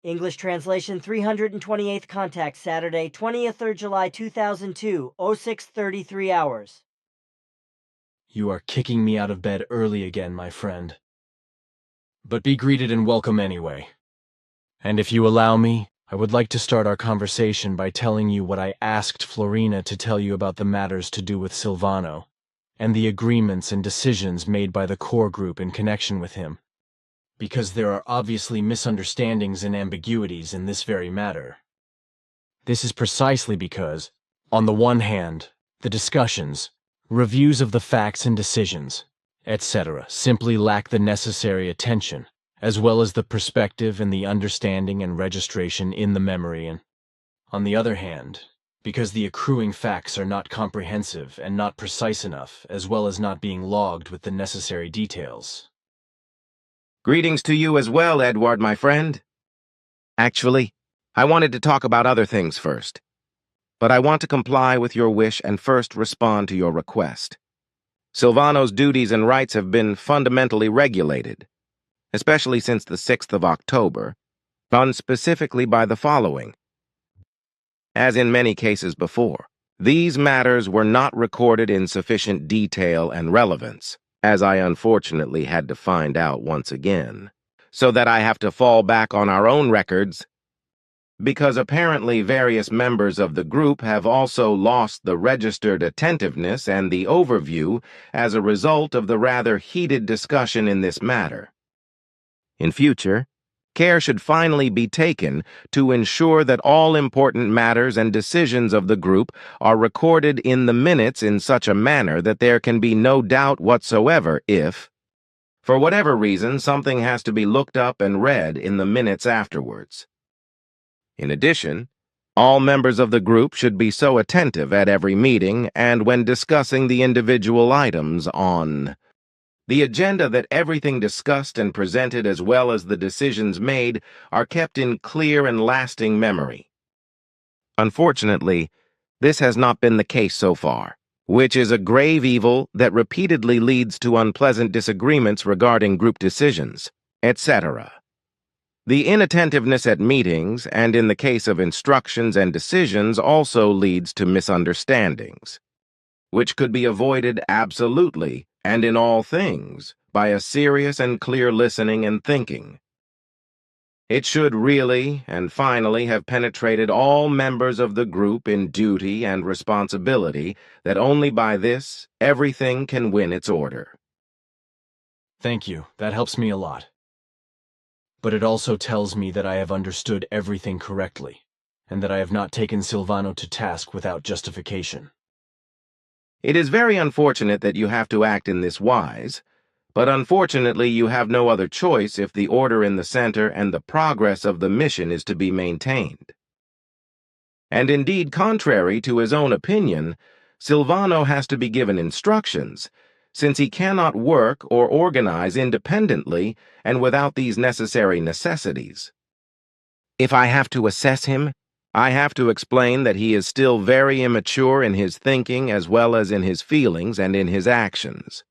English translation 328th contact Saturday, 20th July 2002, 06:33 hours. You are kicking me out of bed early again, my friend. But be greeted and welcome anyway. And if you allow me, I would like to start our conversation by telling you what I asked Florina to tell you about the matters to do with Silvano, and the agreements and decisions made by the core group in connection with him. Because there are obviously misunderstandings and ambiguities in this very matter. This is precisely because, on the one hand, the discussions, reviews of the facts and decisions, etc., simply lack the necessary attention, as well as the perspective and the understanding and registration in the memory, and, on the other hand, because the accruing facts are not comprehensive and not precise enough, as well as not being logged with the necessary details. Greetings to you as well, Edward, my friend. Actually, I wanted to talk about other things first. But I want to comply with your wish and first respond to your request. Silvano's duties and rights have been fundamentally regulated, especially since the 6th of October, done specifically by the following. As in many cases before, these matters were not recorded in sufficient detail and relevance, as I unfortunately had to find out once again, so that I have to fall back on our own records, because apparently various members of the group have also lost the registered attentiveness and the overview as a result of the rather heated discussion in this matter. In future, care should finally be taken to ensure that all important matters and decisions of the group are recorded in the minutes in such a manner that there can be no doubt whatsoever if, for whatever reason, something has to be looked up and read in the minutes afterwards. In addition, all members of the group should be so attentive at every meeting and when discussing the individual items on the agenda that everything discussed and presented as well as the decisions made are kept in clear and lasting memory. Unfortunately, this has not been the case so far, which is a grave evil that repeatedly leads to unpleasant disagreements regarding group decisions, etc. The inattentiveness at meetings and in the case of instructions and decisions also leads to misunderstandings, which could be avoided absolutely and in all things by a serious and clear listening and thinking. It should really and finally have penetrated all members of the group in duty and responsibility that only by this everything can win its order. Thank you, that helps me a lot. But it also tells me that I have understood everything correctly, and that I have not taken Silvano to task without justification. It is very unfortunate that you have to act in this wise, but unfortunately you have no other choice if the order in the center and the progress of the mission is to be maintained. And indeed, contrary to his own opinion, Silvano has to be given instructions, since he cannot work or organize independently and without these necessary necessities. If I have to assess him, I have to explain that he is still very immature in his thinking as well as in his feelings and in his actions.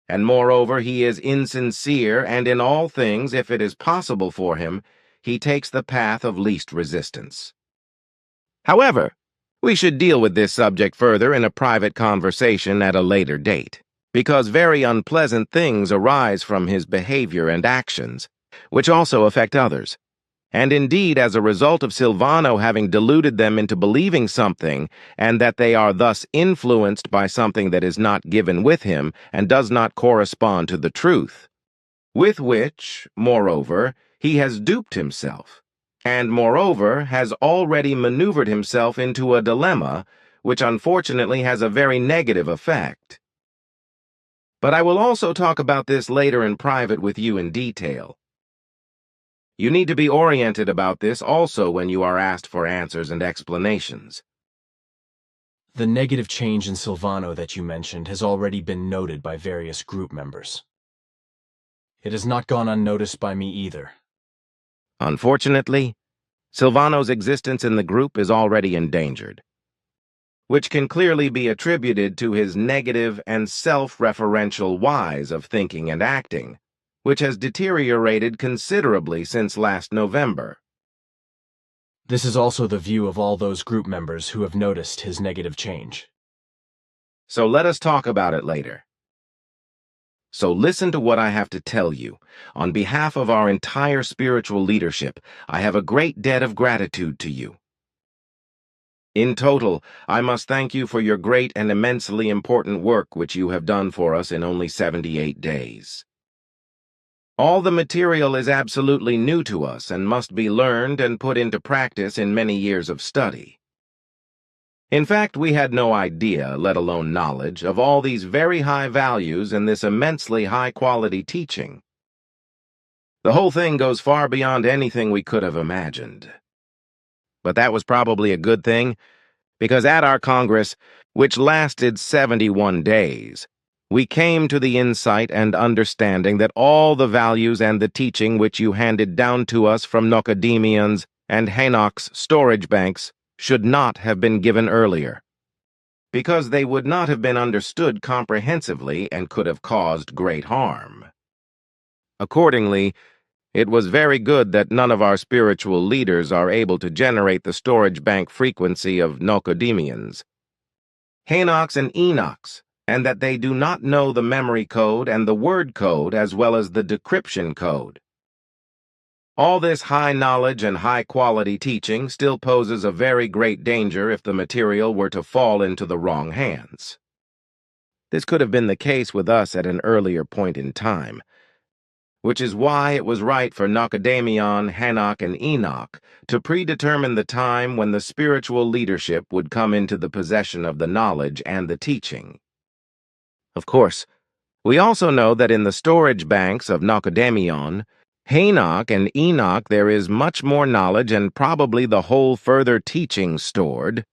And moreover, he is insincere, and in all things, if it is possible for him, he takes the path of least resistance. However, we should deal with this subject further in a private conversation at a later date, because very unpleasant things arise from his behavior and actions, which also affect others. And indeed, as a result of Silvano having deluded them into believing something, and that they are thus influenced by something that is not given with him and does not correspond to the truth, with which, moreover, he has duped himself, and moreover has already maneuvered himself into a dilemma which unfortunately has a very negative effect. But I will also talk about this later in private with you in detail. You need to be oriented about this also when you are asked for answers and explanations. The negative change in Silvano that you mentioned has already been noted by various group members. It has not gone unnoticed by me either. Unfortunately, Silvano's existence in the group is already endangered, which can clearly be attributed to his negative and self-referential wise of thinking and acting, which has deteriorated considerably since last November. This is also the view of all those group members who have noticed his negative change. So let us talk about it later. So listen to what I have to tell you. On behalf of our entire spiritual leadership, I have a great debt of gratitude to you. In total, I must thank you for your great and immensely important work which you have done for us in only 78 days. All the material is absolutely new to us and must be learned and put into practice in many years of study. In fact, we had no idea, let alone knowledge, of all these very high values in this immensely high-quality teaching. The whole thing goes far beyond anything we could have imagined. But that was probably a good thing, because at our Congress, which lasted 71 days, we came to the insight and understanding that all the values and the teaching which you handed down to us from Nocademians and Hanok's storage banks should not have been given earlier, because they would not have been understood comprehensively and could have caused great harm. Accordingly, it was very good that none of our spiritual leaders are able to generate the storage bank frequency of Nocademians, Hanoks and Enochs, and that they do not know the memory code and the word code as well as the decryption code. All this high knowledge and high-quality teaching still poses a very great danger if the material were to fall into the wrong hands. This could have been the case with us at an earlier point in time, which is why it was right for Nocademion, Hanok, and Enoch to predetermine the time when the spiritual leadership would come into the possession of the knowledge and the teaching. Of course, we also know that in the storage banks of Nocademion, Hanok, and Enoch there is much more knowledge and probably the whole further teaching stored,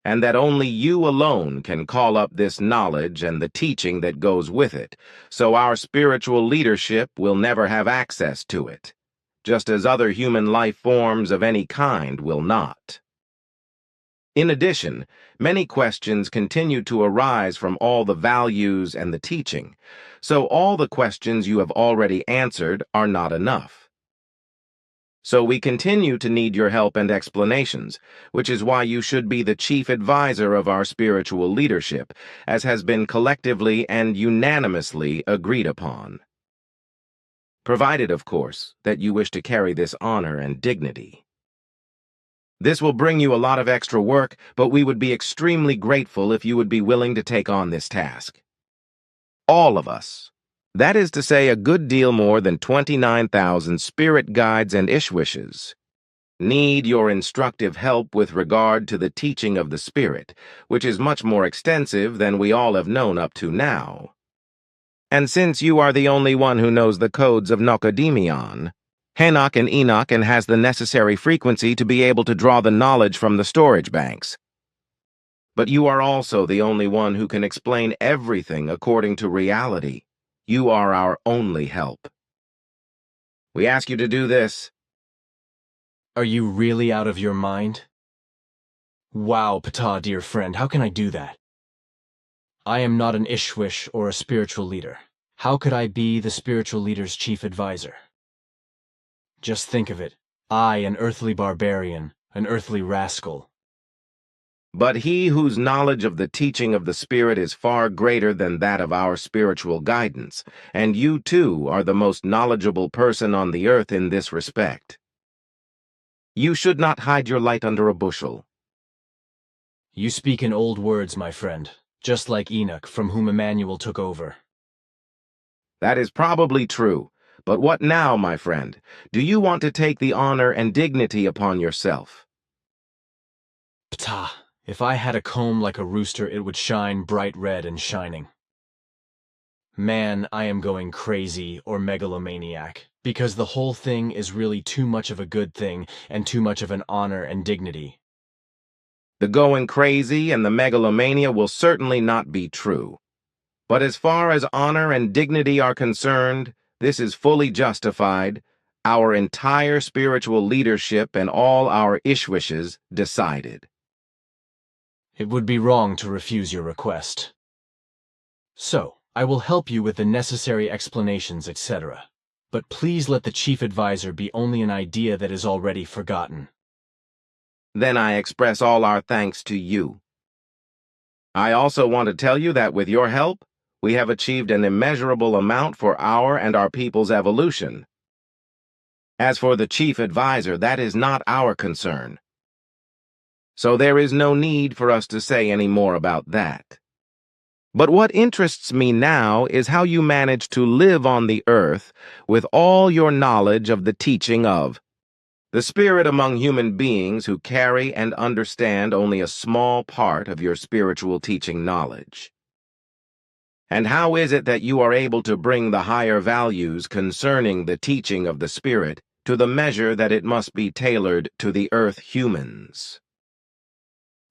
and that only you alone can call up this knowledge and the teaching that goes with it, so our spiritual leadership will never have access to it, just as other human life forms of any kind will not. In addition, many questions continue to arise from all the values and the teaching, so all the questions you have already answered are not enough. So we continue to need your help and explanations, which is why you should be the chief advisor of our spiritual leadership, as has been collectively and unanimously agreed upon. Provided, of course, that you wish to carry this honor and dignity. This will bring you a lot of extra work, but we would be extremely grateful if you would be willing to take on this task. All of us. That is to say, a good deal more than 29,000 spirit guides and ishwishes need your instructive help with regard to the teaching of the spirit, which is much more extensive than we all have known up to now. And since you are the only one who knows the codes of Nocademion, Hanok and Enoch and has the necessary frequency to be able to draw the knowledge from the storage banks. But you are also the only one who can explain everything according to reality. You are our only help. We ask you to do this. Are you really out of your mind? Wow, Ptah, dear friend, how can I do that? I am not an Ishwish or a spiritual leader. How could I be the spiritual leader's chief advisor? Just think of it. I, an earthly barbarian, an earthly rascal. But he whose knowledge of the teaching of the Spirit is far greater than that of our spiritual guidance, and you, too, are the most knowledgeable person on the earth in this respect. You should not hide your light under a bushel. You speak in old words, my friend, just like Enoch, from whom Emmanuel took over. That is probably true, but what now, my friend? Do you want to take the honor and dignity upon yourself? Ptah. If I had a comb like a rooster, it would shine bright red and shining. Man, I am going crazy or megalomaniac, because the whole thing is really too much of a good thing and too much of an honor and dignity. The going crazy and the megalomania will certainly not be true. But as far as honor and dignity are concerned, this is fully justified. Our entire spiritual leadership and all our ishwishes decided. It would be wrong to refuse your request. So, I will help you with the necessary explanations, etc. But please let the chief advisor be only an idea that is already forgotten. then I express all our thanks to you. I also want to tell you that with your help, we have achieved an immeasurable amount for our and our people's evolution. As for the chief advisor, that is not our concern. So there is no need for us to say any more about that. But what interests me now is how you manage to live on the earth with all your knowledge of the teaching of the Spirit among human beings who carry and understand only a small part of your spiritual teaching knowledge. And how is it that you are able to bring the higher values concerning the teaching of the Spirit to the measure that it must be tailored to the earth humans?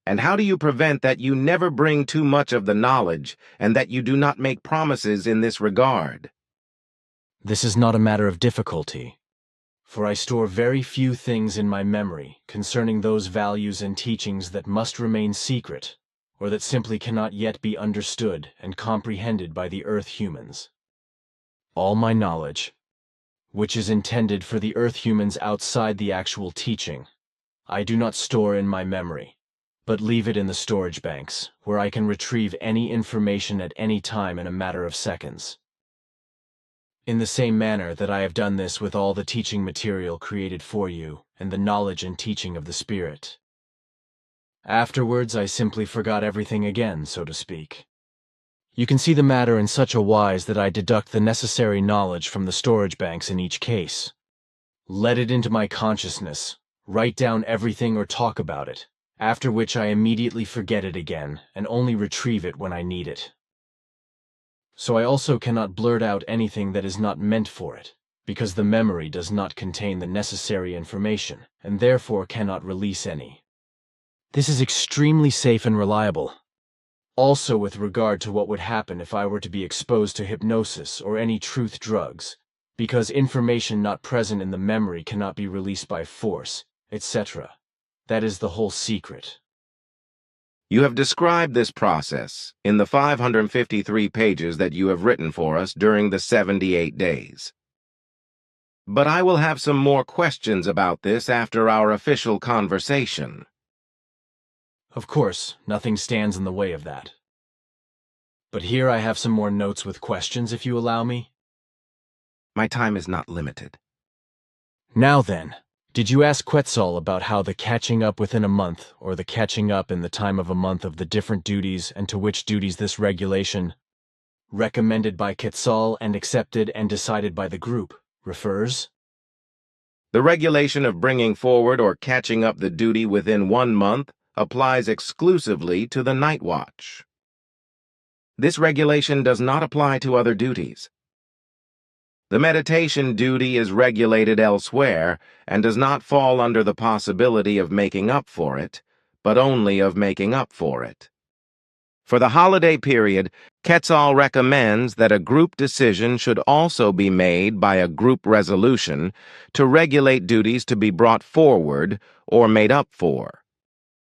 And how do you prevent that you never bring too much of the knowledge and that you do not make promises in this regard? This is not a matter of difficulty, for I store very few things in my memory concerning those values and teachings that must remain secret, or that simply cannot yet be understood and comprehended by the earth humans. All my knowledge, which is intended for the earth humans outside the actual teaching, I do not store in my memory, but leave it in the storage banks, where I can retrieve any information at any time in a matter of seconds. In the same manner that I have done this with all the teaching material created for you and the knowledge and teaching of the Spirit. Afterwards, I simply forgot everything again, so to speak. You can see the matter in such a wise that I deduct the necessary knowledge from the storage banks in each case, let it into my consciousness, write down everything or talk about it, after which I immediately forget it again and only retrieve it when I need it. So I also cannot blurt out anything that is not meant for it, because the memory does not contain the necessary information, and therefore cannot release any. This is extremely safe and reliable. Also with regard to what would happen if I were to be exposed to hypnosis or any truth drugs, because information not present in the memory cannot be released by force, etc. That is the whole secret. You have described this process in the 553 pages that you have written for us during the 78 days. But I will have some more questions about this after our official conversation. Of course, nothing stands in the way of that. But here I have some more notes with questions, if you allow me. My time is not limited. Now then, did you ask Quetzal about how the catching up within a month, or the catching up in the time of a month of the different duties and to which duties this regulation, recommended by Quetzal and accepted and decided by the group, refers? The regulation of bringing forward or catching up the duty within 1 month applies exclusively to the night watch. This regulation does not apply to other duties. The meditation duty is regulated elsewhere and does not fall under the possibility of making up for it, but only of making up for it. For the holiday period, Quetzal recommends that a group decision should also be made by a group resolution to regulate duties to be brought forward or made up for,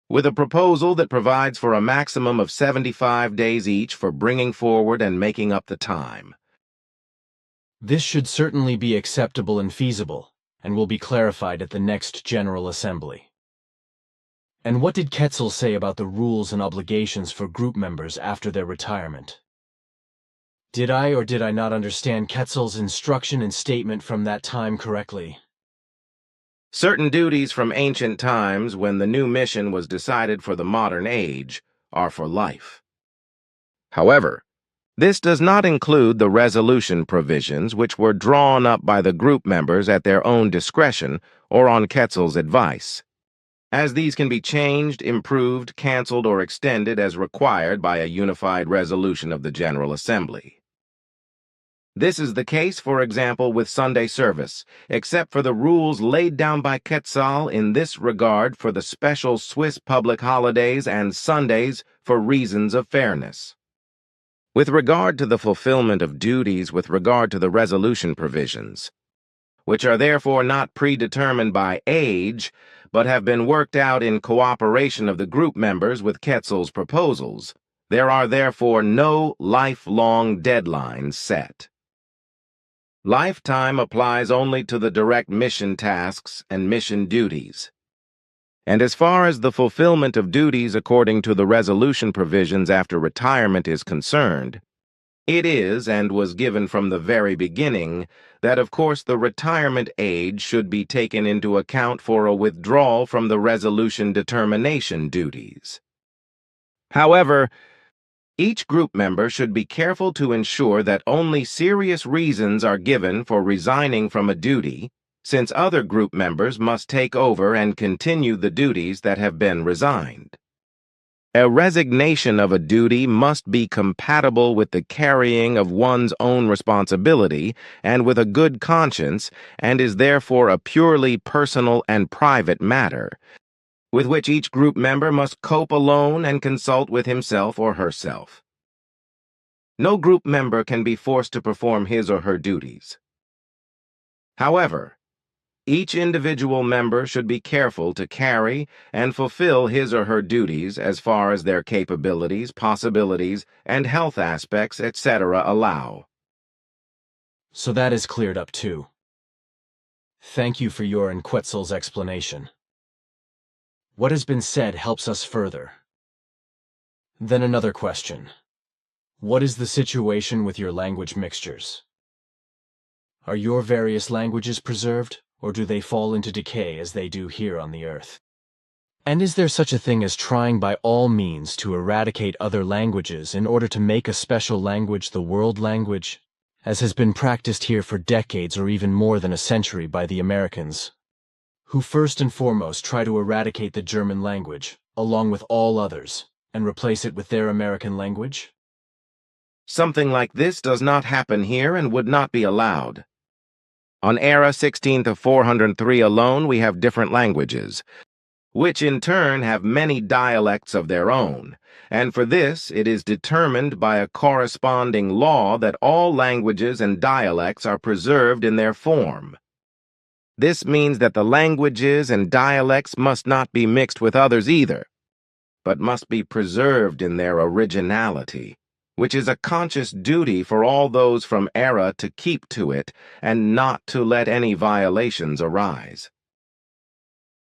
with a proposal that provides for a maximum of 75 days each for bringing forward and making up the time. This should certainly be acceptable and feasible, and will be clarified at the next General Assembly. And what did Quetzal say about the rules and obligations for group members after their retirement? Did I or did I not understand Quetzal's instruction and statement from that time correctly? Certain duties from ancient times, when the new mission was decided for the modern age, are for life. However, this does not include the resolution provisions which were drawn up by the group members at their own discretion or on Quetzal's advice, as these can be changed, improved, canceled, or extended as required by a unified resolution of the General Assembly. This is the case, for example, with Sunday service, except for the rules laid down by Quetzal in this regard for the special Swiss public holidays and Sundays for reasons of fairness. With regard to the fulfillment of duties with regard to the resolution provisions, which are therefore not predetermined by age, but have been worked out in cooperation of the group members with Quetzal's proposals, there are therefore no lifelong deadlines set. Lifetime applies only to the direct mission tasks and mission duties. And as far as the fulfillment of duties according to the resolution provisions after retirement is concerned, it is, and was given from the very beginning, that of course the retirement age should be taken into account for a withdrawal from the resolution determination duties. However, each group member should be careful to ensure that only serious reasons are given for resigning from a duty, since other group members must take over and continue the duties that have been resigned. A resignation of a duty must be compatible with the carrying of one's own responsibility and with a good conscience, and is therefore a purely personal and private matter, with which each group member must cope alone and consult with himself or herself. No group member can be forced to perform his or her duties. However, each individual member should be careful to carry and fulfill his or her duties as far as their capabilities, possibilities, and health aspects, etc. allow. So that is cleared up too. Thank you for your and Quetzal's explanation. What has been said helps us further. Then another question. What is the situation with your language mixtures? Are your various languages preserved, or do they fall into decay as they do here on the Earth? And is there such a thing as trying by all means to eradicate other languages in order to make a special language the world language, as has been practiced here for decades or even more than a century by the Americans, who first and foremost try to eradicate the German language, along with all others, and replace it with their American language? Something like this does not happen here and would not be allowed. On Era 16-403 alone, we have different languages, which in turn have many dialects of their own, and for this it is determined by a corresponding law that all languages and dialects are preserved in their form. This means that the languages and dialects must not be mixed with others either, but must be preserved in their originality, which is a conscious duty for all those from Era to keep to it and not to let any violations arise.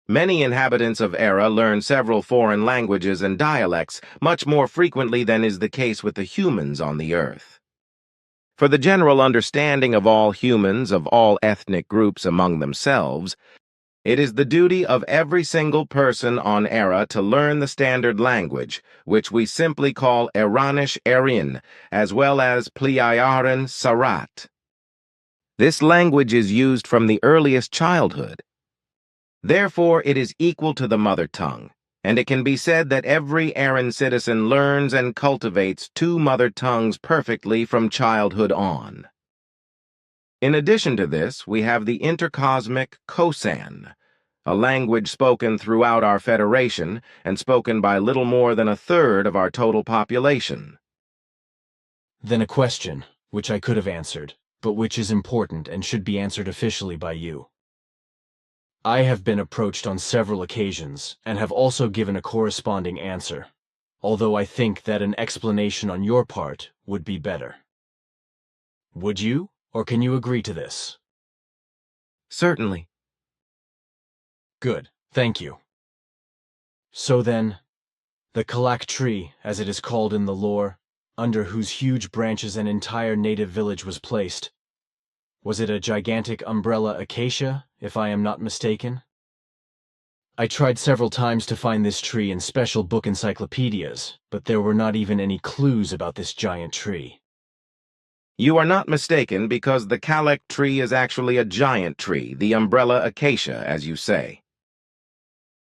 Many inhabitants of Era learn several foreign languages and dialects much more frequently than is the case with the humans on the Earth. For the general understanding of all humans of all ethnic groups among themselves, it is the duty of every single person on Era to learn the standard language, which we simply call Eranish Erin, as well as Pliayaran Sarat. This language is used from the earliest childhood. Therefore, it is equal to the mother tongue, and it can be said that every Erin citizen learns and cultivates two mother tongues perfectly from childhood on. In addition to this, we have the intercosmic Kosan, a language spoken throughout our Federation and spoken by little more than a third of our total population. Then a question, which I could have answered, but which is important and should be answered officially by you. I have been approached on several occasions and have also given a corresponding answer, although I think that an explanation on your part would be better. Would you, or can you agree to this? Certainly. Good, thank you. So then, the Kalak tree, as it is called in the lore, under whose huge branches an entire native village was placed, was it a gigantic umbrella acacia, if I am not mistaken? I tried several times to find this tree in special book encyclopedias, but there were not even any clues about this giant tree. You are not mistaken, because the Kalak tree is actually a giant tree, the umbrella acacia, as you say.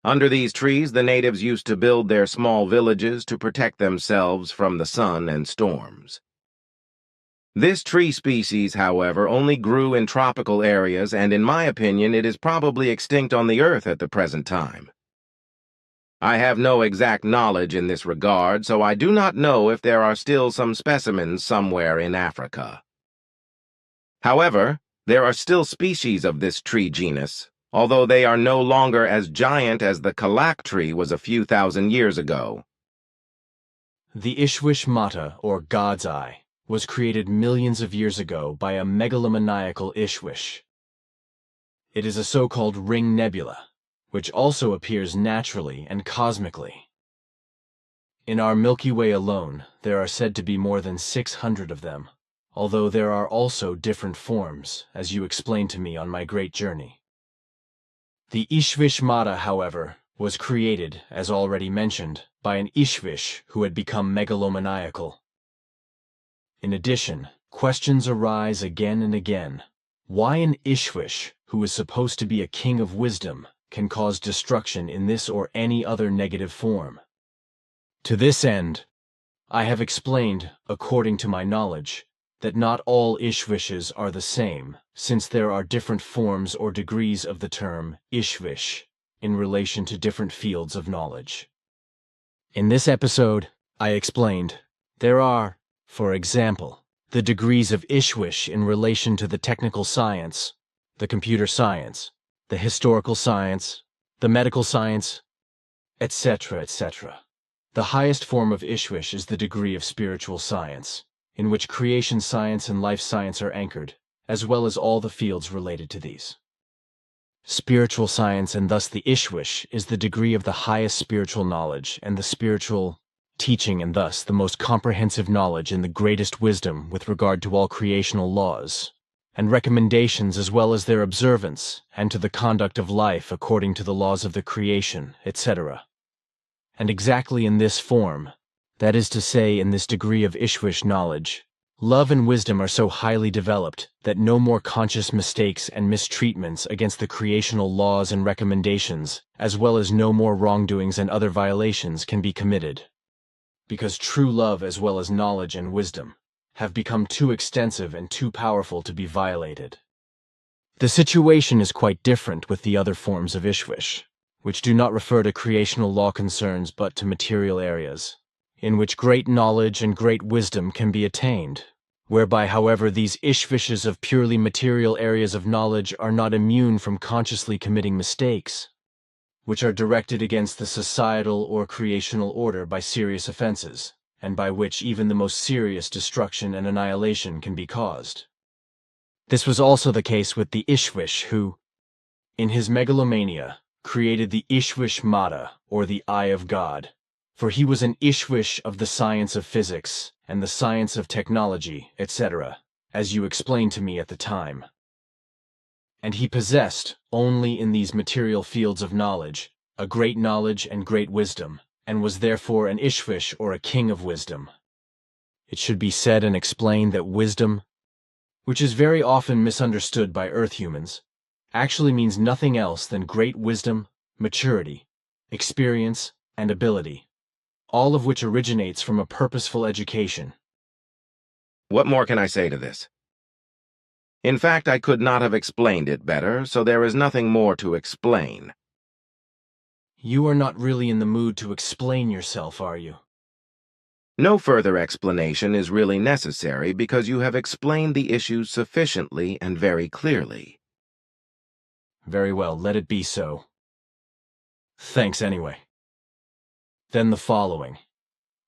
Under these trees, the natives used to build their small villages to protect themselves from the sun and storms. This tree species, however, only grew in tropical areas, and in my opinion, it is probably extinct on the Earth at the present time. I have no exact knowledge in this regard, so I do not know if there are still some specimens somewhere in Africa. However, there are still species of this tree genus, although they are no longer as giant as the Kalak tree was a few thousand years ago. The Ishwish Mata, or God's Eye, was created millions of years ago by a megalomaniacal Ishwish. It is a so-called ring nebula, which also appears naturally and cosmically. In our Milky Way alone, there are said to be more than 600 of them, although there are also different forms, as you explained to me on my great journey. The Ishvishmata, however, was created, as already mentioned, by an Ishvish who had become megalomaniacal. In addition, questions arise again and again. Why an Ishvish, who is supposed to be a king of wisdom, can cause destruction in this or any other negative form? To this end, I have explained, according to my knowledge, that not all Ishvishes are the same, since there are different forms or degrees of the term Ishvish in relation to different fields of knowledge. In this episode, I explained, there are, for example, the degrees of Ishvish in relation to the technical science, the computer science, the historical science, the medical science, etc., etc. The highest form of Ishvish is the degree of spiritual science, in which creation science and life science are anchored, as well as all the fields related to these. Spiritual science, and thus the Ishvish, is the degree of the highest spiritual knowledge and the spiritual teaching, and thus the most comprehensive knowledge and the greatest wisdom with regard to all creational laws and recommendations, as well as their observance, and to the conduct of life according to the laws of the creation, etc. And exactly in this form, that is to say, in this degree of Ishvish knowledge, love and wisdom are so highly developed that no more conscious mistakes and mistreatments against the creational laws and recommendations, as well as no more wrongdoings and other violations can be committed. Because true love as well as knowledge and wisdom have become too extensive and too powerful to be violated. The situation is quite different with the other forms of Ishvish, which do not refer to creational law concerns but to material areas, in which great knowledge and great wisdom can be attained, whereby, however, these Ishvishes of purely material areas of knowledge are not immune from consciously committing mistakes, which are directed against the societal or creational order by serious offenses, and by which even the most serious destruction and annihilation can be caused. This was also the case with the Ishvish who, in his megalomania, created the Ishvishmata, or the Eye of God, for he was an Ishvish of the science of physics and the science of technology, etc., as you explained to me at the time. And he possessed, only in these material fields of knowledge, a great knowledge and great wisdom, and was therefore an Ishvish or a king of wisdom. It should be said and explained that wisdom, which is very often misunderstood by Earth humans, actually means nothing else than great wisdom, maturity, experience, and ability, all of which originates from a purposeful education. What more can I say to this? In fact, I could not have explained it better, so there is nothing more to explain. You are not really in the mood to explain yourself, are you? No further explanation is really necessary because you have explained the issues sufficiently and very clearly. Very well, let it be so. Thanks anyway. Then the following.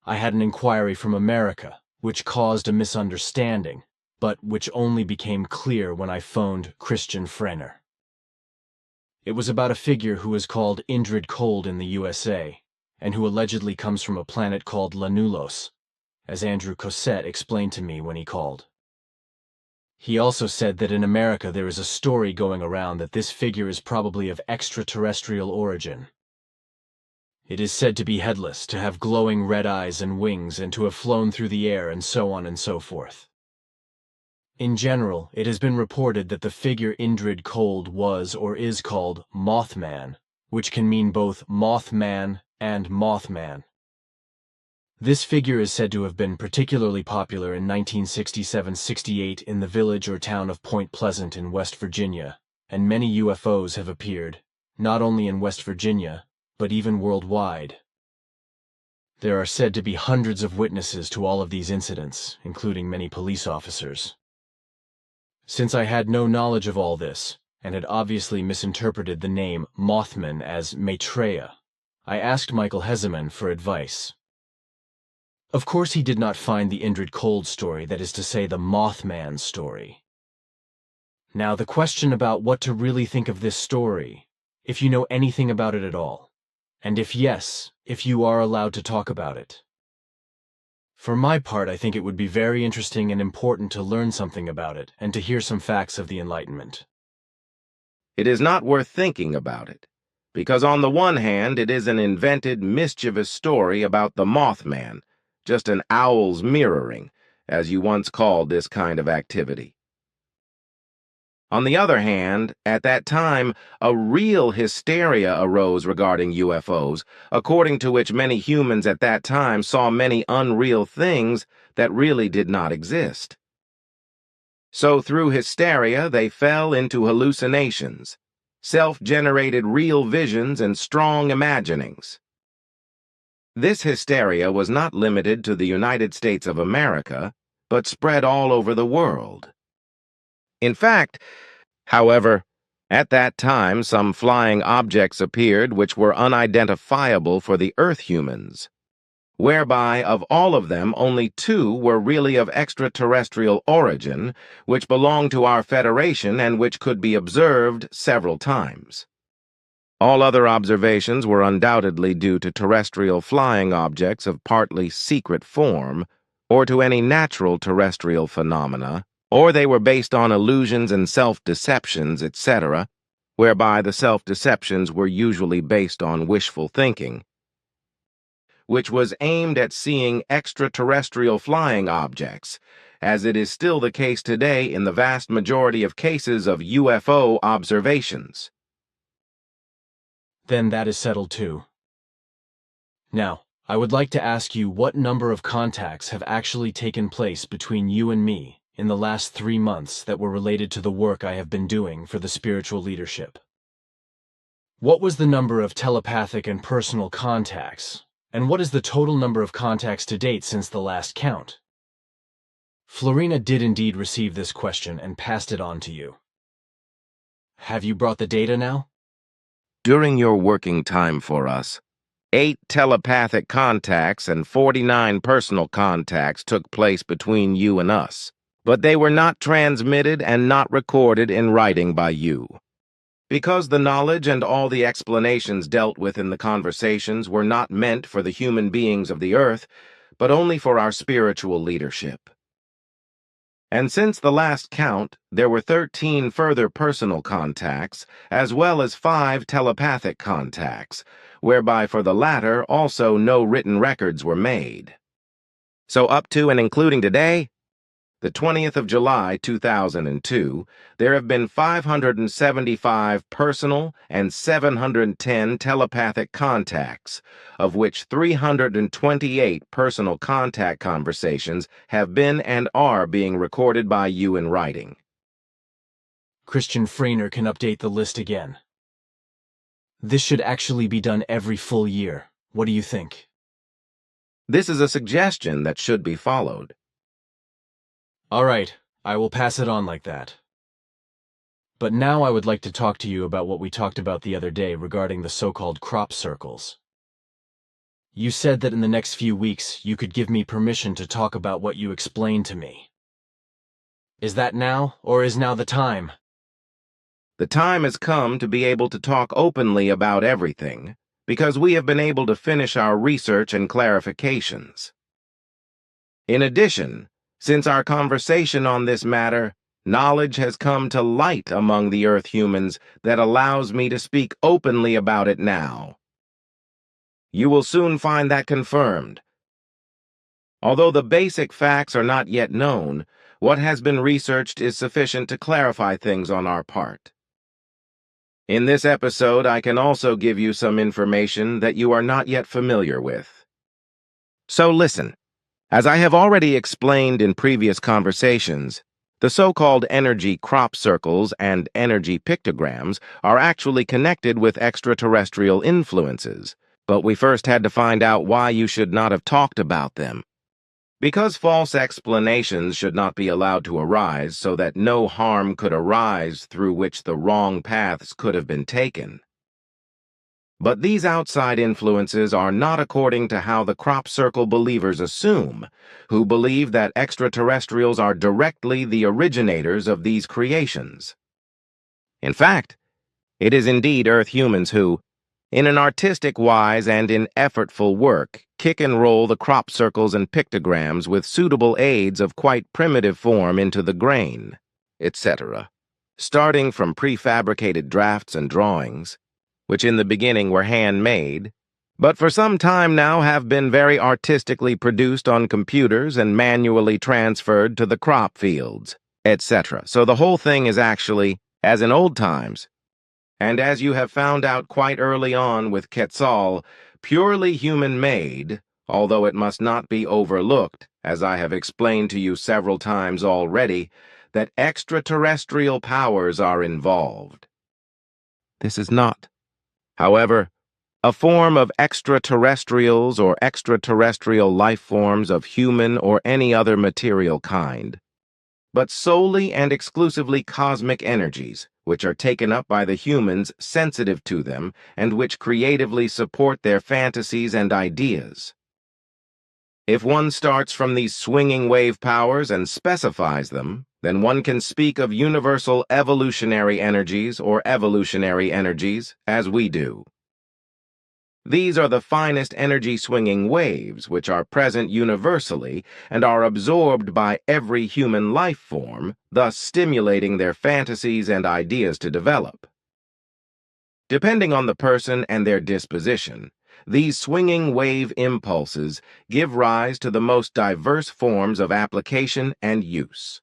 I had an inquiry from America, which caused a misunderstanding, but which only became clear when I phoned Christian Frenner. It was about a figure who is called Indrid Cold in the USA, and who allegedly comes from a planet called Lanulos, as Andrew Cosette explained to me when he called. He also said that in America there is a story going around that this figure is probably of extraterrestrial origin. It is said to be headless, to have glowing red eyes and wings, and to have flown through the air, and so on and so forth. In general, it has been reported that the figure Indrid Cold was or is called Mothman, which can mean both Mothman and Mothman. This figure is said to have been particularly popular in 1967-68 in the village or town of Point Pleasant in West Virginia, and many UFOs have appeared, not only in West Virginia, but even worldwide. There are said to be hundreds of witnesses to all of these incidents, including many police officers. Since I had no knowledge of all this, and had obviously misinterpreted the name Mothman as Maitreya, I asked Michael Heseman for advice. Of course he did not find the Indrid Cold story, that is to say the Mothman story. Now the question about what to really think of this story if you know anything about it at all, and if yes, if you are allowed to talk about it. For my part, I think it would be very interesting and important to learn something about it and to hear some facts of the Enlightenment. It is not worth thinking about it, because on the one hand, it is an invented, mischievous story about the Mothman, just an owl's mirroring, as you once called this kind of activity. On the other hand, at that time, a real hysteria arose regarding UFOs, according to which many humans at that time saw many unreal things that really did not exist. So through hysteria, they fell into hallucinations, self-generated real visions and strong imaginings. This hysteria was not limited to the United States of America, but spread all over the world. In fact, however, at that time some flying objects appeared which were unidentifiable for the Earth humans, whereby of all of them only 2 were really of extraterrestrial origin, which belonged to our Federation and which could be observed several times. All other observations were undoubtedly due to terrestrial flying objects of partly secret form, or to any natural terrestrial phenomena, or they were based on illusions and self-deceptions, etc., whereby the self-deceptions were usually based on wishful thinking, which was aimed at seeing extraterrestrial flying objects, as it is still the case today in the vast majority of cases of UFO observations. Then that is settled too. Now, I would like to ask you what number of contacts have actually taken place between you and me in the last 3 months that were related to the work I have been doing for the spiritual leadership. What was the number of telepathic and personal contacts, and what is the total number of contacts to date since the last count? Florina did indeed receive this question and passed it on to you. Have you brought the data now? During your working time for us, 8 telepathic contacts and 49 personal contacts took place between you and us, but they were not transmitted and not recorded in writing by you. Because the knowledge and all the explanations dealt with in the conversations were not meant for the human beings of the earth, but only for our spiritual leadership. And since the last count, there were 13 further personal contacts, as well as 5 telepathic contacts, whereby for the latter also no written records were made. So up to and including today, the 20th of July, 2002, there have been 575 personal and 710 telepathic contacts, of which 328 personal contact conversations have been and are being recorded by you in writing. Christian Freiner can update the list again. This should actually be done every full year. What do you think? This is a suggestion that should be followed. All right, I will pass it on like that. But now I would like to talk to you about what we talked about the other day regarding the so-called crop circles. You said that in the next few weeks you could give me permission to talk about what you explained to me. Is that now, or is now the time? The time has come to be able to talk openly about everything, because we have been able to finish our research and clarifications. In addition, since our conversation on this matter, knowledge has come to light among the Earth humans that allows me to speak openly about it now. You will soon find that confirmed. Although the basic facts are not yet known, what has been researched is sufficient to clarify things on our part. In this episode, I can also give you some information that you are not yet familiar with. So listen. As I have already explained in previous conversations, the so-called energy crop circles and energy pictograms are actually connected with extraterrestrial influences, but we first had to find out why you should not have talked about them. Because false explanations should not be allowed to arise so that no harm could arise through which the wrong paths could have been taken. But these outside influences are not according to how the crop circle believers assume, who believe that extraterrestrials are directly the originators of these creations. In fact, It is indeed Earth humans who, in an artistic wise and in effortful work, kick and roll the crop circles and pictograms with suitable aids of quite primitive form into the grain, etc., starting from prefabricated drafts and drawings, which in the beginning were handmade, but for some time now have been very artistically produced on computers and manually transferred to the crop fields, etc. So the whole thing is actually, as in old times, and as you have found out quite early on with Quetzal, purely human-made, although it must not be overlooked, as I have explained to you several times already, that extraterrestrial powers are involved. This is not, however, a form of extraterrestrials or extraterrestrial life forms of human or any other material kind, but solely and exclusively cosmic energies, which are taken up by the humans sensitive to them and which creatively support their fantasies and ideas. If one starts from these swinging wave powers and specifies them, then one can speak of universal evolutionary energies or evolutionary energies, as we do. These are the finest energy-swinging waves which are present universally and are absorbed by every human life form, thus stimulating their fantasies and ideas to develop. Depending on the person and their disposition, these swinging wave impulses give rise to the most diverse forms of application and use.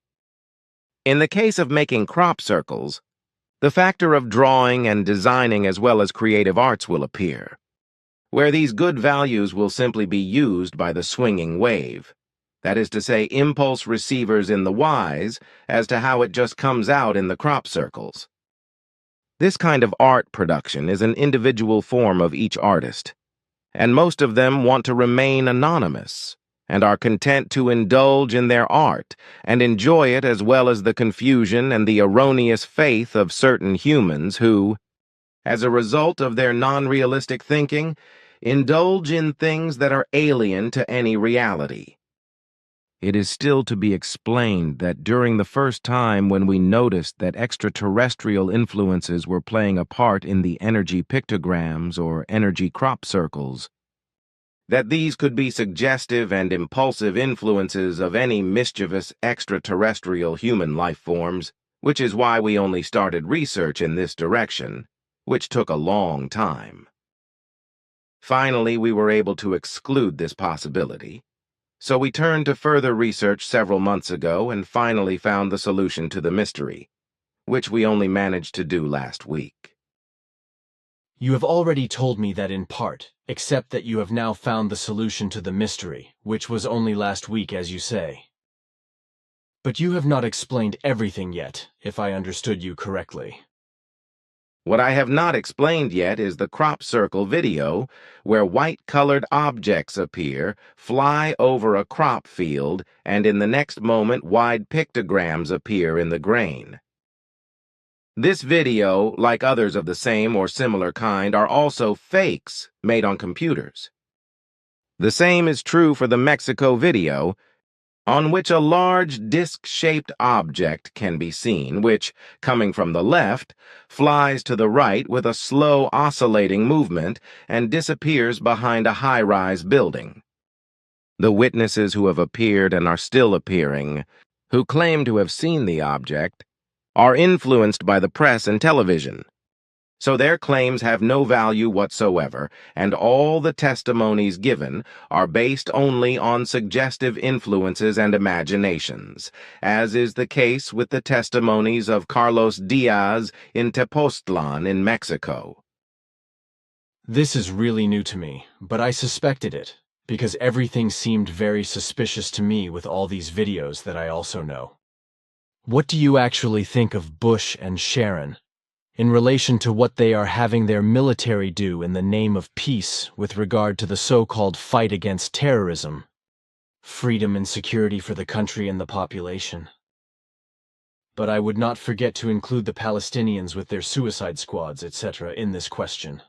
In the case of making crop circles, the factor of drawing and designing as well as creative arts will appear, where these good values will simply be used by the swinging wave. That is to say, impulse receivers in the wise as to how it just comes out in the crop circles. This kind of art production is an individual form of each artist, and most of them want to remain anonymous and are content to indulge in their art and enjoy it as well as the confusion and the erroneous faith of certain humans who, as a result of their non-realistic thinking, indulge in things that are alien to any reality. It is still to be explained that during the first time when we noticed that extraterrestrial influences were playing a part in the energy pictograms or energy crop circles, that these could be suggestive and impulsive influences of any mischievous extraterrestrial human life forms, which is why we only started research in this direction, which took a long time. Finally, we were able to exclude this possibility, so we turned to further research several months ago and finally found the solution to the mystery, which we only managed to do last week. You have already told me that in part, except that you have now found the solution to the mystery, which was only last week, as you say. But you have not explained everything yet, if I understood you correctly. What I have not explained yet is the crop circle video, where white-colored objects appear, fly over a crop field, and in the next moment wide pictograms appear in the grain. This video, like others of the same or similar kind, are also fakes made on computers. The same is true for the Mexico video, on which a large disc-shaped object can be seen, which, coming from the left, flies to the right with a slow oscillating movement and disappears behind a high-rise building. The witnesses who have appeared and are still appearing, who claim to have seen the object, are influenced by the press and television. So their claims have no value whatsoever, and all the testimonies given are based only on suggestive influences and imaginations, as is the case with the testimonies of Carlos Diaz in Tepoztlan in Mexico. This is really new to me, but I suspected it, because everything seemed very suspicious to me with all these videos that I also know. What do you actually think of Bush and Sharon in relation to what they are having their military do in the name of peace with regard to the so-called fight against terrorism, freedom and security for the country and the population? But I would not forget to include the Palestinians with their suicide squads, etc., in this question.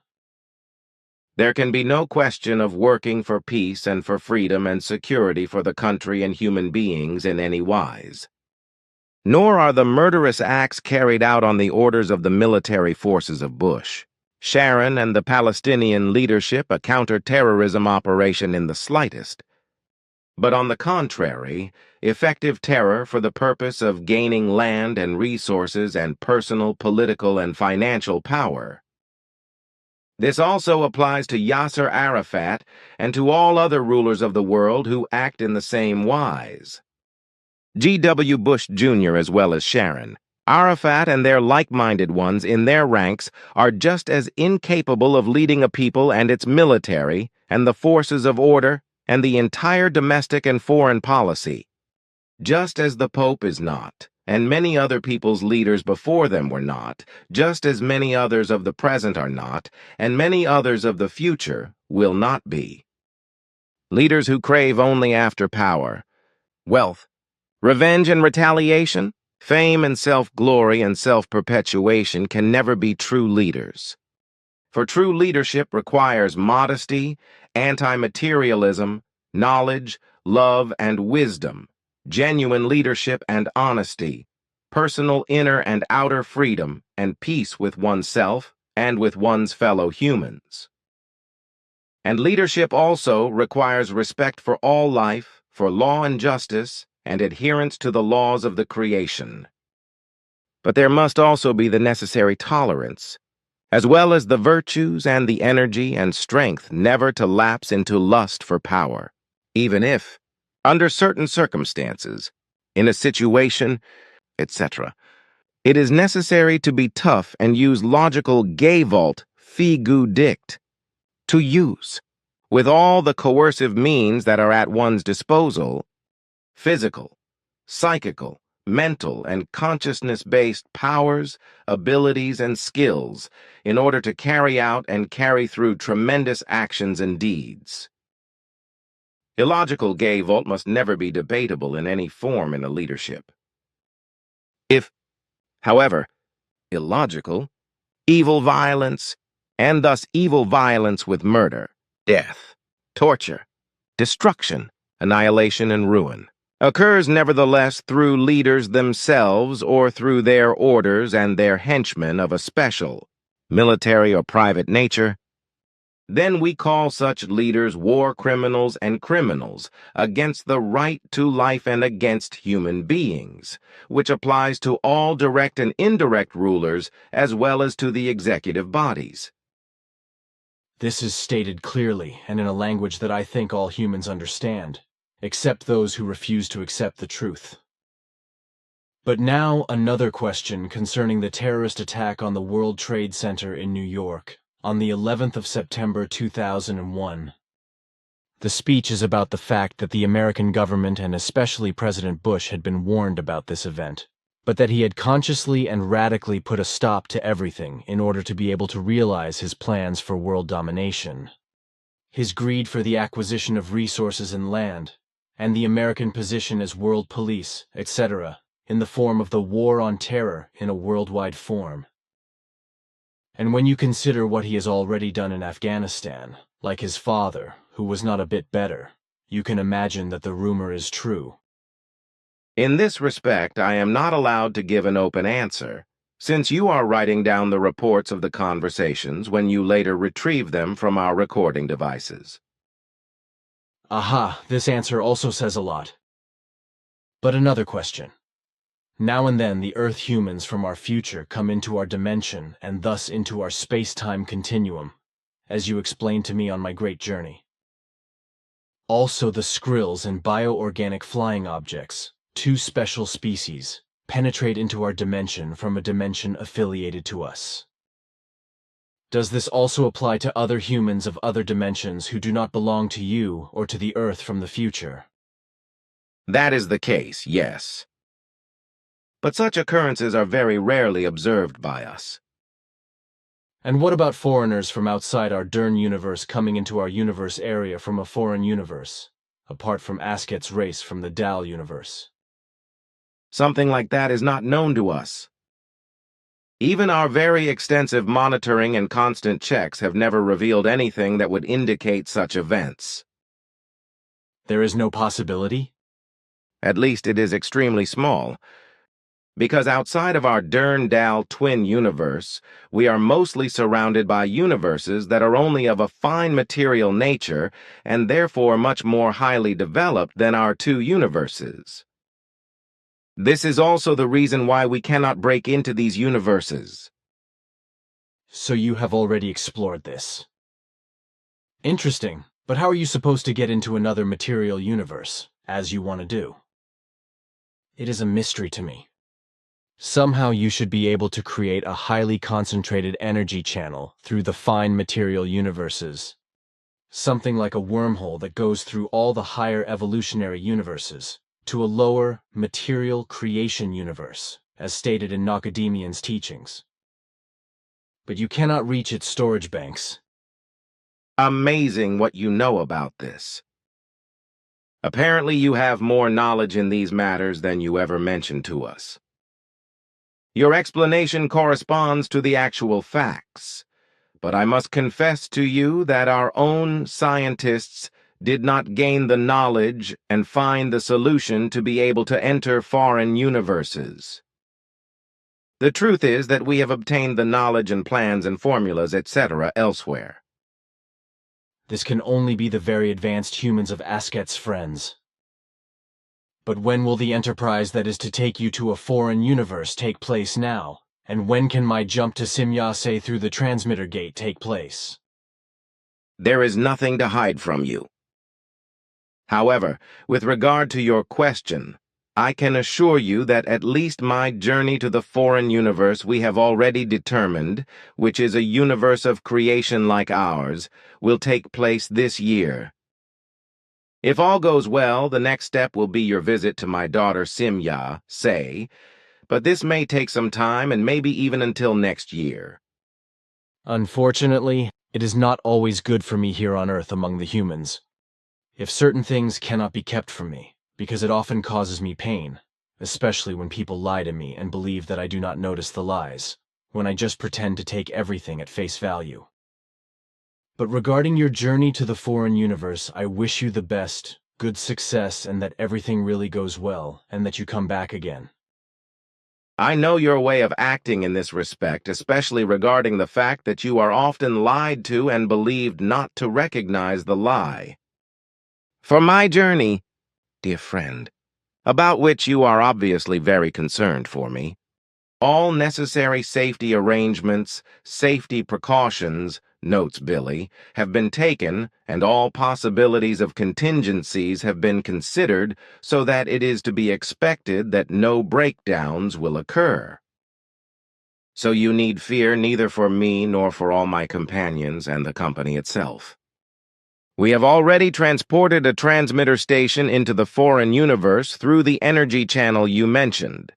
There can be no question of working for peace and for freedom and security for the country and human beings in any wise. nor are the murderous acts carried out on the orders of the military forces of Bush, Sharon, and the Palestinian leadership a counter-terrorism operation in the slightest, but on the contrary, effective terror for the purpose of gaining land and resources and personal, political, and financial power. This also applies to Yasser Arafat and to all other rulers of the world who act in the same wise. G.W. Bush Jr. as well as Sharon, Arafat and their like-minded ones in their ranks are just as incapable of leading a people and its military and the forces of order and the entire domestic and foreign policy, just as the Pope is not, and many other people's leaders before them were not, just as many others of the present are not, and many others of the future will not be. Leaders who crave only after power, wealth, revenge and retaliation, fame and self-glory and self-perpetuation can never be true leaders. For true leadership requires modesty, anti-materialism, knowledge, love, and wisdom, genuine leadership and honesty, personal inner and outer freedom, and peace with oneself and with one's fellow humans. And leadership also requires respect for all life, for law and justice, and adherence to the laws of the creation. But there must also be the necessary tolerance, as well as the virtues and the energy and strength never to lapse into lust for power, even if, under certain circumstances, in a situation, etc., it is necessary to be tough and use logical gavolt figu dict, to use, with all the coercive means that are at one's disposal, physical, psychical, mental, and consciousness-based powers, abilities, and skills in order to carry out and carry through tremendous actions and deeds. Illogical gavolt must never be debatable in any form in a leadership. If, however, illogical, evil violence, and thus evil violence with murder, death, torture, destruction, annihilation, and ruin, occurs nevertheless through leaders themselves or through their orders and their henchmen of a special, military or private nature, then we call such leaders war criminals and criminals against the right to life and against human beings, which applies to all direct and indirect rulers as well as to the executive bodies. This is stated clearly and in a language that I think all humans understand, except those who refuse to accept the truth. But now another question concerning the terrorist attack on the World Trade Center in New York on the 11th of September 2001. The speech is about the fact that the American government and especially President Bush had been warned about this event, but that he had consciously and radically put a stop to everything in order to be able to realize his plans for world domination. His greed for the acquisition of resources and land, and the American position as world police, etc., in the form of the war on terror in a worldwide form. And when you consider what he has already done in Afghanistan, like his father, who was not a bit better, you can imagine that the rumor is true. In this respect, I am not allowed to give an open answer, since you are writing down the reports of the conversations when you later retrieve them from our recording devices. Aha, this answer also says a lot. But another question. Now and then the Earth humans from our future come into our dimension and thus into our space-time continuum, as you explained to me on my great journey. Also the Skrills and bioorganic flying objects, two special species, penetrate into our dimension from a dimension affiliated to us. Does this also apply to other humans of other dimensions who do not belong to you or to the Earth from the future? That is the case, yes. But such occurrences are very rarely observed by us. And what about foreigners from outside our Dern universe coming into our universe area from a foreign universe, apart from Asket's race from the Dal universe? Something like that is not known to us. Even our very extensive monitoring and constant checks have never revealed anything that would indicate such events. There is no possibility? At least it is extremely small. Because outside of our Dern-Dal twin universe, we are mostly surrounded by universes that are only of a fine material nature and therefore much more highly developed than our two universes. This is also the reason why we cannot break into these universes. So you have already explored this. Interesting, but how are you supposed to get into another material universe, as you want to do? It is a mystery to me. Somehow you should be able to create a highly concentrated energy channel through the fine material universes. Something like a wormhole that goes through all the higher evolutionary universes to a lower material creation universe, as stated in Nakademian's teachings. But you cannot reach its storage banks. Amazing what you know about this. Apparently you have more knowledge in these matters than you ever mentioned to us. Your explanation corresponds to the actual facts, but I must confess to you that our own scientists did not gain the knowledge and find the solution to be able to enter foreign universes. The truth is that we have obtained the knowledge and plans and formulas, etc. elsewhere. This can only be the very advanced humans of Asket's friends. But when will the enterprise that is to take you to a foreign universe take place now? And when can my jump to Simyase through the transmitter gate take place? There is nothing to hide from you. However, with regard to your question, I can assure you that at least my journey to the foreign universe we have already determined, which is a universe of creation like ours, will take place this year. If all goes well, the next step will be your visit to my daughter Simya, say, but this may take some time and maybe even until next year. Unfortunately, it is not always good for me here on Earth among the humans. If certain things cannot be kept from me, because it often causes me pain, especially when people lie to me and believe that I do not notice the lies, when I just pretend to take everything at face value. But regarding your journey to the foreign universe, I wish you the best, good success, and that everything really goes well, and that you come back again. I know your way of acting in this respect, especially regarding the fact that you are often lied to and believed not to recognize the lie. For my journey, dear friend, about which you are obviously very concerned for me, all necessary safety arrangements, safety precautions, notes Billy, have been taken, and all possibilities of contingencies have been considered so that it is to be expected that no breakdowns will occur. So you need fear neither for me nor for all my companions and the company itself. We have already transported a transmitter station into the foreign universe through the energy channel you mentioned.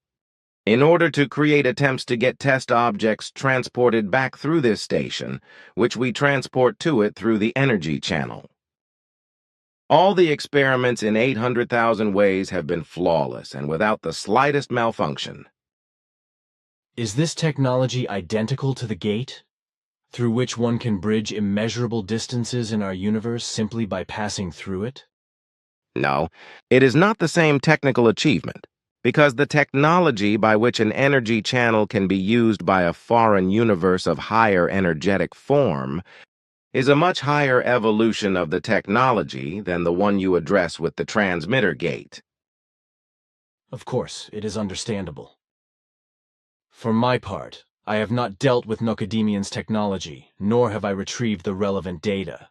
In order to create attempts to get test objects transported back through this station, which we transport to it through the energy channel. All the experiments in 800,000 ways have been flawless and without the slightest malfunction. Is this technology identical to the gate, through which one can bridge immeasurable distances in our universe simply by passing through it? No, it is not the same technical achievement, because the technology by which an energy channel can be used by a foreign universe of higher energetic form is a much higher evolution of the technology than the one you address with the transmitter gate. Of course, it is understandable. For my part, I have not dealt with Nakademian's technology, nor have I retrieved the relevant data.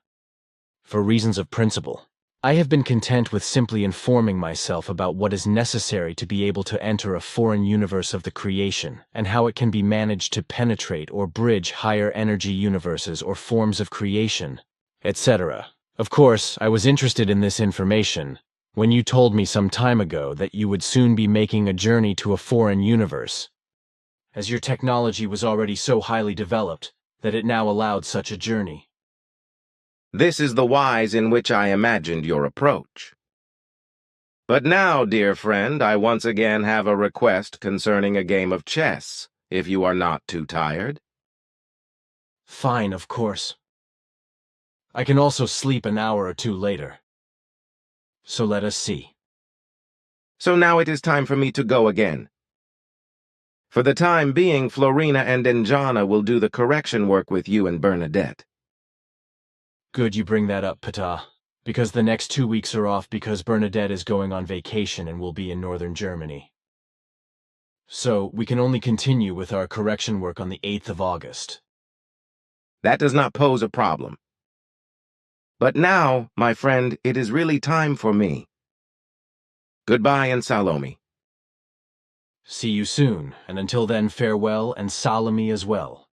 For reasons of principle, I have been content with simply informing myself about what is necessary to be able to enter a foreign universe of the creation, and how it can be managed to penetrate or bridge higher energy universes or forms of creation, etc. Of course, I was interested in this information when you told me some time ago that you would soon be making a journey to a foreign universe, as your technology was already so highly developed that it now allowed such a journey. This is the wise in which I imagined your approach. But now, dear friend, I once again have a request concerning a game of chess, if you are not too tired. Fine, of course. I can also sleep an hour or two later. So let us see. So now it is time for me to go again. For the time being, Florina and Injana will do the correction work with you and Bernadette. Good you bring that up, Ptah, because the next 2 weeks are off because Bernadette is going on vacation and will be in northern Germany. So, we can only continue with our correction work on the 8th of August. That does not pose a problem. But now, my friend, it is really time for me. Goodbye and Salome. See you soon, and until then farewell and Salome as well.